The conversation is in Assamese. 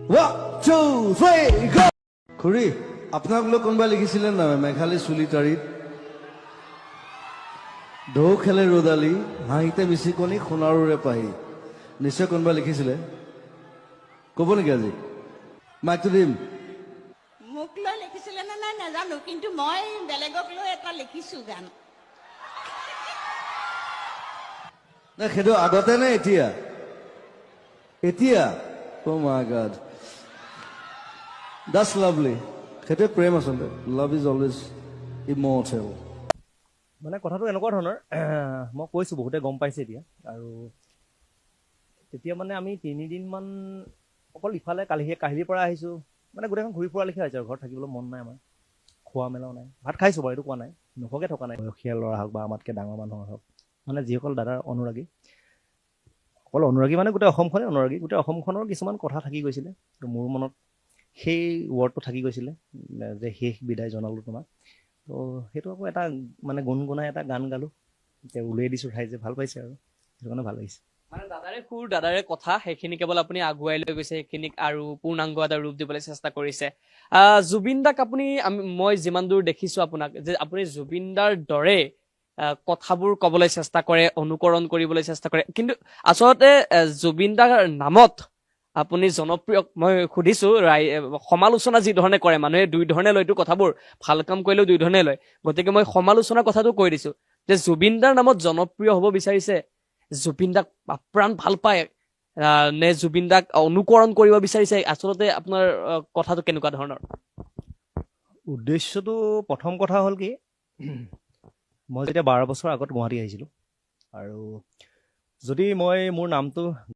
One, two, three, go! খুৰী আপোনাক লৈ কোনোবা লিখিছিলে না মেঘালী চুলি তাৰিত ঢৌ খেলে ৰদালি হাঁহিতে মিচিকনি সোণাৰুৰে পাহি নিশ্চয় কোনোবা লিখিছিলে ক'ব নেকি আজি মাইকটো দিম মোক লৈ লিখিছিলে নে নাই নাজানো কিন্তু মই বেলেগক লৈ এটা লিখিছো গান না সেইটো আগতে নে এতিয়া এতিয়া Oh my God. That's lovely. সেইটো প্ৰেম আচলতে লাভ ইজ অলৱেজ ইমৰ্টেল মানে কথাটো এনেকুৱা ধৰণৰ মই কৈছোঁ বহুতে গম পাইছে এতিয়া আৰু তেতিয়া মানে আমি 3 দিনমান অকল ইফালে কাহিলীৰ পৰা আহিছোঁ মানে গোটেইখন ঘূৰি ফুৰা লিখা হৈছে আৰু ঘৰত থাকিবলৈ মন নাই আমাৰ খোৱা মেলাও নাই ভাত খাইছোঁ বাৰু এইটো কোৱা নাই নোখোৱাকৈ থকা নাই বয়সীয়া ল'ৰা হওক বা আমাতকৈ ডাঙৰ মানুহৰ হওক মানে যিসকল দাদাৰ অনুৰাগী অকল অনুৰাগী মানে গোটেই অসমখনে অনুৰাগী গোটেই অসমখনৰ কিছুমান কথা থাকি গৈছিলে তো মোৰ মনত সেই ৱৰ্ডটো থাকি গৈছিলে যে শেষ বিদায় জনালোঁ তোমাক তো সেইটো আকৌ এটা মানে গুণগুণাই এটা গান গালোঁ এতিয়া উলিয়াই দিছোঁ ৰাইজে ভাল পাইছে আৰু সেইটো কাৰণে ভাল লাগিছে মানে দাদাৰে সুৰ দাদাৰে কথা সেইখিনি কেৱল আপুনি আগুৱাই লৈ গৈছে সেইখিনিক আৰু পূৰ্ণাংগ এটা ৰূপ দিবলৈ চেষ্টা কৰিছে জুবিন দাক আপুনি মই যিমান দূৰ দেখিছোঁ আপোনাক যে আপুনি জুবিন দাৰ দৰে কথাবোৰ ক'বলৈ চেষ্টা কৰে অনুকৰণ কৰিবলৈ চেষ্টা কৰে কিন্তু আচলতে জুবিন দাৰ নামত আপুনি জনপ্ৰিয় মই সুধিছোঁ সমালোচনা যি ধৰণে কৰে মানুহে দুই ধৰণে লয়তো কথাবোৰ ভাল কাম কৰিলেও দুই ধৰণে লয় গতিকে মই সমালোচনাৰ কথাটো কৈ দিছোঁ যে জুবিন দাৰ নামত জনপ্ৰিয় হ'ব বিচাৰিছে জুবিন দাক প্ৰাণ ভাল পায় নে জুবিন দাক অনুকৰণ কৰিব বিচাৰিছে আচলতে আপোনাৰ কথাটো কেনেকুৱা ধৰণৰ উদ্দেশ্যটো প্ৰথম কথা হ'ল কি মই যেতিয়া 12 বছৰ আগত গুৱাহাটী আহিছিলোঁ আৰু যদি মই মোৰ নামটো